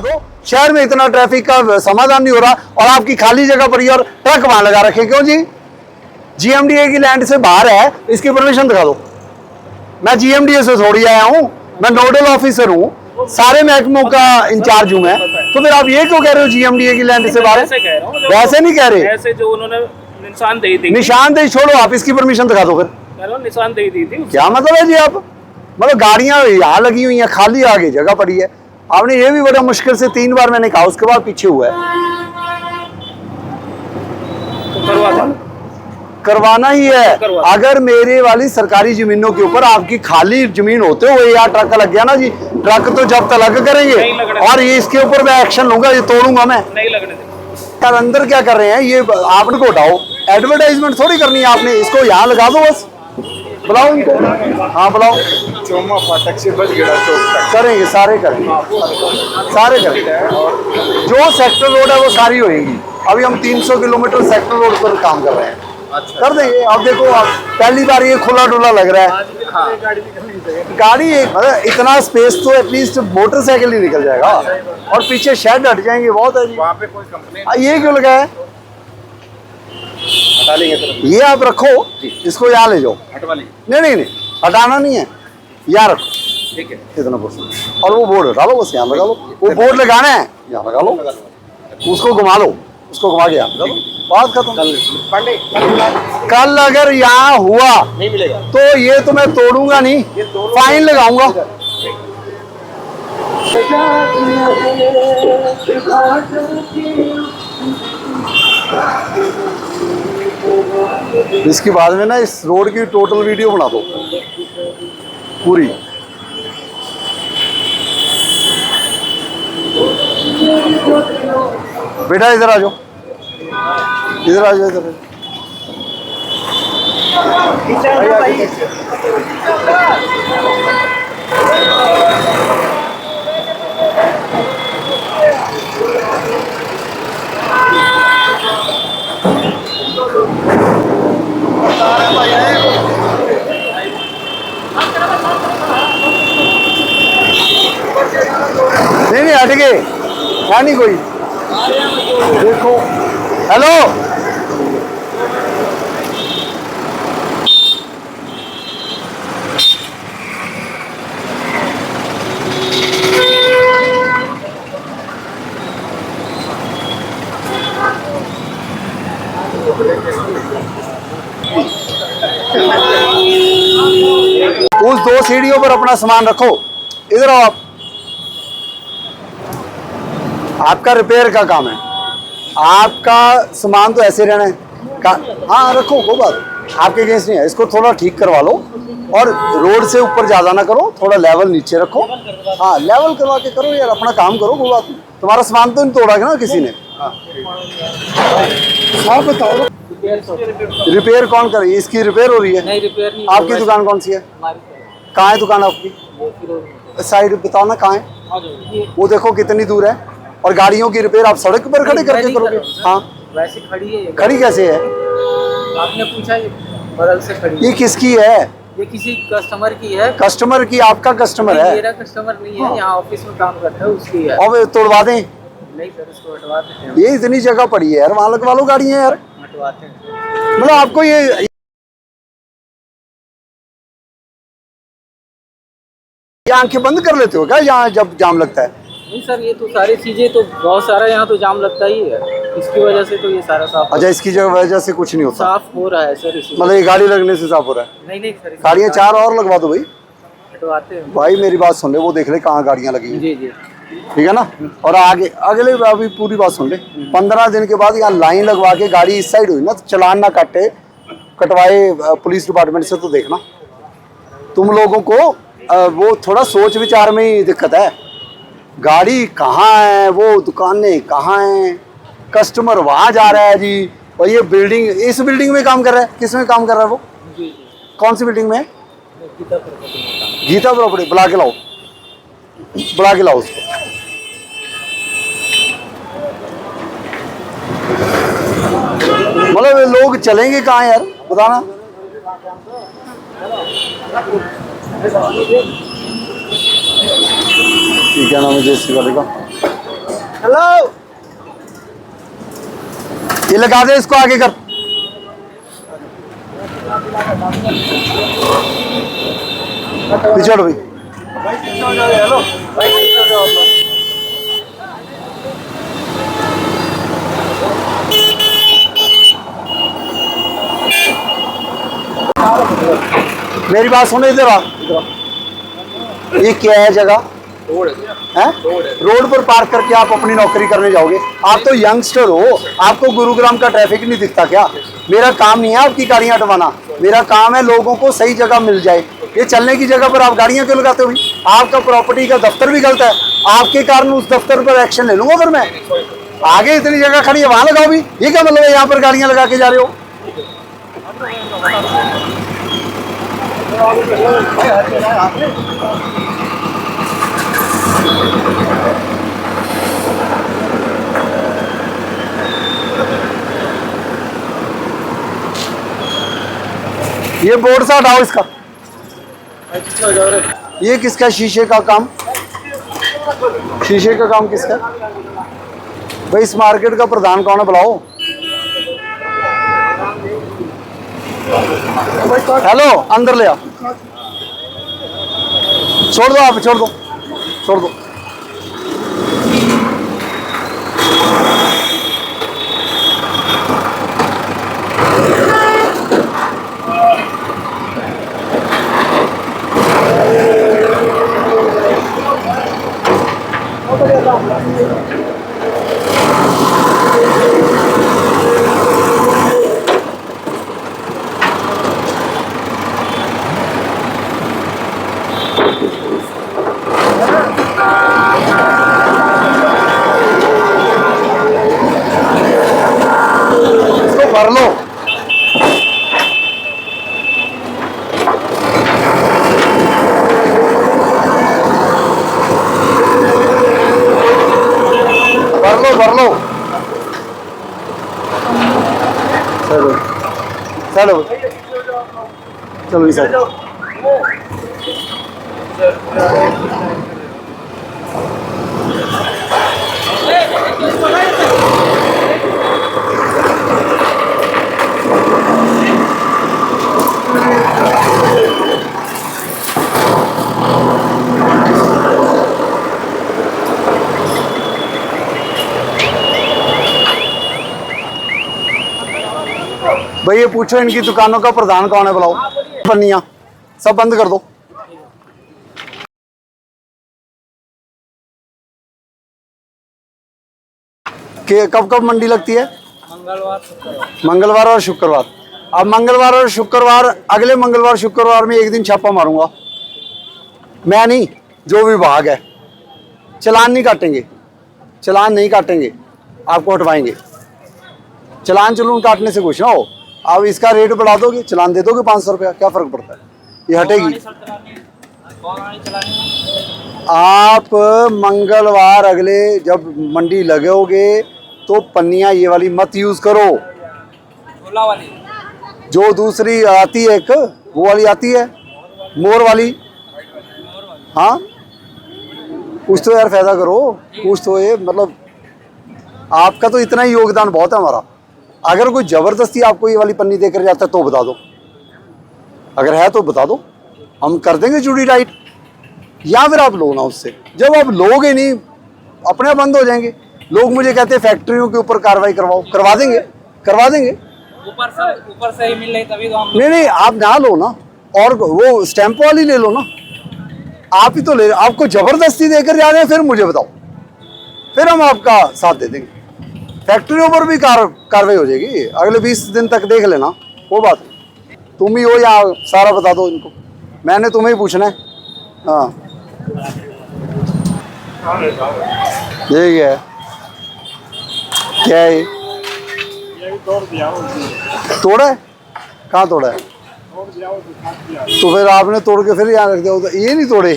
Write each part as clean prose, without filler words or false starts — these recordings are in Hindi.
दो। शहर में इतना ट्रैफिक का समाधान नहीं हो रहा और आपकी खाली जगह पर ही और ट्रक वहां लगा रखे, क्यों जी? जीएमडीए की लैंड से बाहर है, इसकी परमिशन दिखा दो। मैं जीएमडीए से थोड़ी आया हूँ, मैं नोडल ऑफिसर हूँ, सारे महकमों का इंचार्ज हूँ मैं। तो फिर आप ये क्यों कह रहे हो जीएमडीए की लैंड से बाहर? वैसे नहीं कह रहे, ऐसे जो उन्होंने निशानदेही दी, निशानदेही छोड़ो, आप इसकी परमिशन दिखा दो। फिर निशानदेही दी थी, क्या मतलब है जी? आप मतलब गाड़ियां यहाँ लगी हुई हैं, खाली आगे जगह पड़ी है। आपने ये भी बड़ा मुश्किल से 3 बार मैंने कहा, उसके बाद पीछे हुआ है। तो करवाना ही है। अगर मेरे वाली सरकारी जमीनों के ऊपर आपकी खाली जमीन होते हुए यहाँ ट्रक लग गया ना जी, ट्रक तो जब तक करेंगे और ये इसके ऊपर मैं एक्शन लूंगा, ये तोड़ूंगा मैं। नहीं लगने यार अंदर क्या कर रहे हैं ये? आपने को उठाओ, एडवर्टाइजमेंट थोड़ी करनी है आपने, इसको यहाँ लगा दो बस। बुलाओ इनको, हाँ बुलाओ। चोमा फाटक से बजगेड़ा चौक तक करेंगे, सारे करेंगे, सारे करेंगे। जो सेक्टर रोड है वो सारी होएगी। अभी हम 300 किलोमीटर सेक्टर रोड पर काम कर रहे हैं। अच्छा। कर देंगे। अब देखो, आप पहली बार ये खुला डुला लग रहा है। हाँ। गाड़ी मतलब इतना स्पेस तो एटलीस्ट मोटरसाइकिल ही निकल जाएगा और पीछे शेड हट जाएंगे, बहुत है जी। वहाँ पे कोई कंपनी ये क्यों लगा है? हटा लेंगे। ये आप रखो, इसको यहाँ ले जाओ। हटवा लेंगे। नहीं, हटाना नहीं है, यहाँ रखो। ठीक है, इतना परसेंट। और वो बोर्ड हटा लो, बस यहाँ लगा लो। वो बोर्ड लगाना है, यहाँ लगा लो। उसको घुमा लो, उसको घुमा के यहाँ लगा लो, बात खत्म। कल अगर यहाँ हुआ नहीं मिलेगा तो ये तो मैं तोड़ूंगा नहीं, फाइन लगाऊंगा। इसके बाद में ना इस रोड की टोटल वीडियो बना दो पूरी। बेटा इधर आ जाओ, इधर आ जाओ, इधर नहीं हट गए, क्या नहीं कोई। देखो, हेलो, उस 2 सीढ़ियों पर अपना सामान रखो। इधर आओ आप, आपका रिपेयर का काम है, आपका सामान तो ऐसे रहना है। हाँ रखो, वो बात आपके अगेंस्ट नहीं है। इसको थोड़ा ठीक करवा लो और रोड से ऊपर ज़्यादा ना करो, थोड़ा लेवल नीचे रखो। हाँ लेवल करवा के करो यार, अपना काम करो, वो बात। तुम्हारा सामान तो नहीं तोड़ा ना किसी ने? हाँ बताओ, रिपेयर कौन कर रही है? इसकी रिपेयर हो रही है? नहीं, रिपेयर नहीं। आपकी दुकान कौन सी है? कहाँ है दुकान आपकी? साइड बताओ ना कहाँ है। वो देखो कितनी दूर है। और गाड़ियों की रिपेयर आप सड़क पर खड़े करके करोगे? हाँ वैसे खड़ी है। खड़ी कैसे है? आपने पूछा, ये बगल से खड़ी। ये किसकी है? ये किसी कस्टमर की है। कस्टमर की? आपका कस्टमर है? मेरा कस्टमर नहीं है, यहाँ ऑफिस में काम करता है, उसकी है। अब तोड़वा दें? नहीं सर, इसको हटवा देते हैं। ये इतनी जगह पड़ी है यार, वहाँ लगवा लो गाड़ियाँ यार। हटवाते हैं। मतलब आपको ये आंखें बंद कर लेते हो क्या यहाँ जब जाम लगता है? नहीं सर, ये तो सारी चीजें तो बहुत सारा यहाँ तो जाम लगता ही है, इसकी वजह से तो ये सारा साफ। अच्छा, इसकी वजह से कुछ नहीं होता? साफ हो रहा है सर, मतलब ये गाड़ी लगने से साफ हो रहा है? नहीं सर, गाड़ियाँ 4 और लगवा दो भाई। हटवाते हैं भाई मेरी बात सुन ले, वो देख ले कहाँ गाड़ियाँ लगी हैं। जी, ठीक है ना? और आगे अगले अभी पूरी बात सुन ले। 15 दिन के बाद यहाँ लाइन लगवा के गाड़ी इस साइड हुई ना, तो चलान ना कटवाए पुलिस डिपार्टमेंट से, तो देखना तुम लोगों को वो थोड़ा सोच विचार में ही दिक्कत है। गाड़ी कहाँ है, वो दुकानें कहाँ हैं, कस्टमर वहाँ जा रहा है जी, और ये बिल्डिंग, इस बिल्डिंग में काम कर रहा है। किस में काम कर रहा है वो? कौन सी बिल्डिंग में? गीता प्रॉपर्टी। बुला के लाओ, बुला के लाओ उसको। मतलब लोग चलेंगे कहाँ यार, बताना। क्या नाम है जेसी वाले का? हेलो, ये लगा दे, इसको आगे कर। पीछे हटो भाई। मेरी बात सुनो, इधर आ, इधर आ। ये क्या है जगह? हैं? रोड पर पार्क करके आप अपनी नौकरी करने जाओगे? आप तो यंगस्टर हो, आपको गुरुग्राम का ट्रैफिक नहीं दिखता क्या? मेरा काम नहीं है आपकी गाड़ियां हटवाना, मेरा काम है लोगों को सही जगह मिल जाए। ये चलने की जगह पर आप गाड़ियां क्यों लगाते हो भाई? आपका प्रॉपर्टी का दफ्तर भी गलत है, आपके कारण उस दफ्तर पर एक्शन ले लूंगा फिर मैं। आगे इतनी जगह खड़ी है, वहां लगाओ भी। ये क्या मतलब है यहाँ पर गाड़ियां लगा के जा रहे हो? ये बोर्ड सा हटाओ इसका। ये किसका शीशे का काम? शीशे का काम किसका? भाई इस मार्केट का प्रधान कौन है, बुलाओ। हेलो, अंदर ले आओ। छोड़ दो, आप छोड़ दो, छोड़ दो। इसको भर लो। भर लो। चलो चलो चलो इस साइड। भाई ये पूछो इनकी दुकानों का प्रधान कौन है, बुलाओ। पन्नियां सब बंद कर दो। कि कब कब मंडी लगती है? मंगलवार और शुक्रवार। अब मंगलवार और शुक्रवार, अगले मंगलवार शुक्रवार में एक दिन छापा मारूंगा मैं, नहीं जो विभाग है। चलान नहीं काटेंगे, चलान नहीं काटेंगे, आपको हटवाएंगे। चलान चलून काटने से कुछ ना हो। अब इसका रेट बढ़ा दोगे, चलान दे दोगे 500 रुपया, क्या फर्क पड़ता है? ये हटेगी। आप मंगलवार अगले जब मंडी लगोगे तो पन्नियां ये वाली मत यूज करो, वाली जो दूसरी आती है, एक वो वाली आती है, मोर वाली। हाँ कुछ तो यार फायदा करो, कुछ तो। ये मतलब आपका तो इतना ही योगदान बहुत है हमारा। अगर कोई जबरदस्ती आपको ये वाली पन्नी देकर जाता है तो बता दो, अगर है तो बता दो, हम कर देंगे चूड़ी टाइट। या फिर आप लो ना उससे। जब आप लोगे नहीं, अपने आप बंद हो जाएंगे। लोग मुझे कहते हैं फैक्ट्रियों के ऊपर कार्रवाई करवाओ, करवा देंगे, करवा देंगे। ऊपर से ही मिल रही तभी तो हम। नहीं आप ना लो ना, और वो स्टैंप वाली ले लो ना। आप ही तो ले, आपको जबरदस्ती देकर जा रहे हैं, फिर मुझे बताओ, फिर हम आपका साथ दे देंगे। फैक्ट्रियों पर भी कार्रवाई हो जाएगी। अगले 20 दिन तक देख लेना, वो बात। तुम ही हो या सारा बता दो इनको, मैंने तुम्हें ही पूछना है। हाँ यही है, क्या है ये? तोड़ा है? कहाँ तोड़ा है? तो फिर आपने तोड़ के फिर यहाँ रख दिया होता। ये नहीं तोड़े,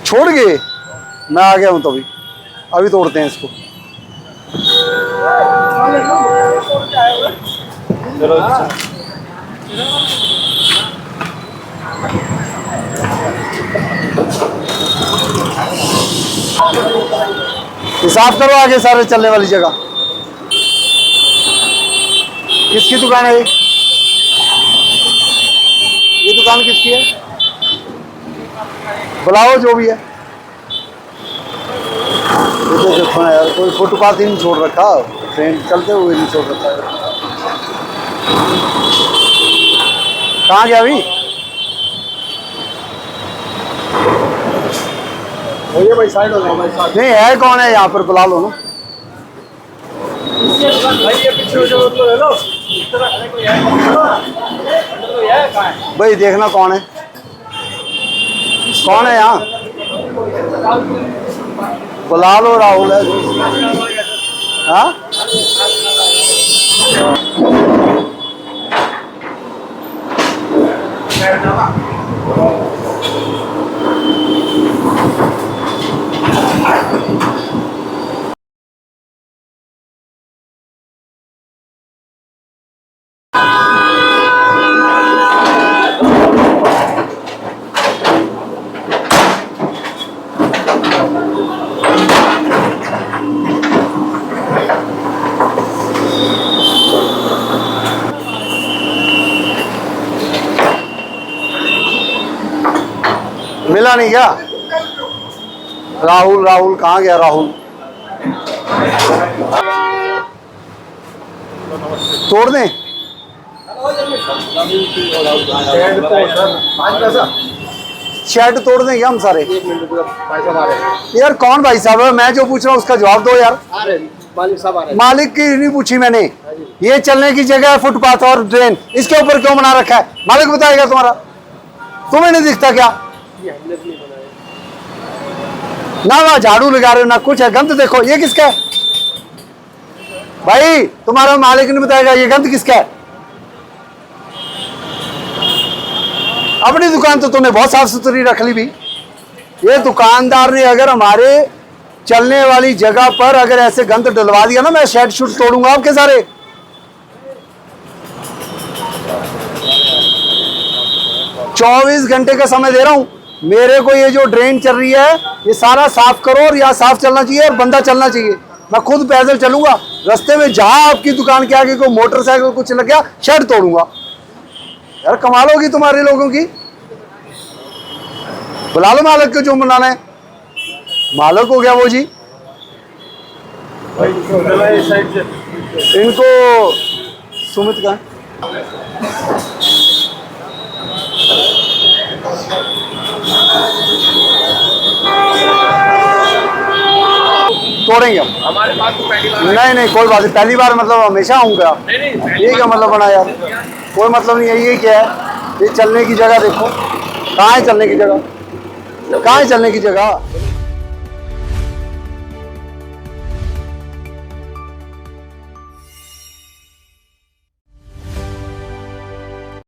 छोड़ गए। मैं आ गया हूँ तभी, अभी तोड़ते हैं इसको। चलो हिसाब करो आगे सारे चलने वाली जगह। किसकी दुकान है ये दुकान किसकी है? बुलाओ जो भी है। ये तो देखो ना यार, कोई फुटपाथ ही नहीं छोड़ रखा, ट्रेन चलते हुए नहीं छोड़ रखा है। कहाँ गया अभी? ये भाई साइड हो जाओ भाई साइड। नहीं है, कौन है यहाँ पर, बुला लो ना। भाई ये पीछे हो जाओ तो ले लो। इस तरह अरे कोई है कहाँ है? भाई देखना कौन है, कौन है यहाँ, बुला लो। राहुल है। हाँ मिला नहीं क्या? राहुल, राहुल कहाँ गया राहुल? तोड़ दें? शेड तोड़ दें क्या हम सारे? यार कौन भाई साहब है? मैं जो पूछ रहा हूँ उसका जवाब दो यार। मालिक साहब आ रहे मालिक की नहीं पूछी मैंने। ये चलने की जगह है, फुटपाथ और ड्रेन, इसके ऊपर क्यों बना रखा है? मालिक बताएगा तुम्हारा, तुम्हें नहीं दिखता क्या? ना वहाँ झाड़ू लगा रहे हो ना कुछ है, गंद देखो। ये किसका है भाई? तुम्हारा मालिक नहीं बताएगा ये गंद किसका है? अपनी दुकान तो तुमने बहुत साफ सुथरी रख ली भी। ये दुकानदार ने अगर हमारे चलने वाली जगह पर अगर ऐसे गंद डलवा दिया ना, मैं शेड शूट तोड़ूंगा आपके सारे। चौबीस घंटे का समय दे रहा हूं मेरे को। ये जो ड्रेन चल रही है ये सारा साफ करो, और यहाँ साफ चलना चाहिए और बंदा चलना चाहिए। मैं खुद पैदल चलूंगा, रास्ते में जहां आपकी दुकान के आगे कोई मोटरसाइकिल कुछ लग गया, शेड तोड़ूंगा। यार कमाल होगी तुम्हारे लोगों की। बुला लो मालिक को जो बुलाना है। मालिक हो गया वो जी। इनको सुमित का तोड़ेंगे हम। हमारे पास तो पहली बार नहीं नहीं कोई बात नहीं, पहली बार मतलब हमेशा आऊंगा। ये क्या मतलब बना यार, कोई मतलब नहीं है। ये क्या है? ये चलने की जगह देखो, कहाँ है चलने की जगह? कहाँ है चलने की जगह?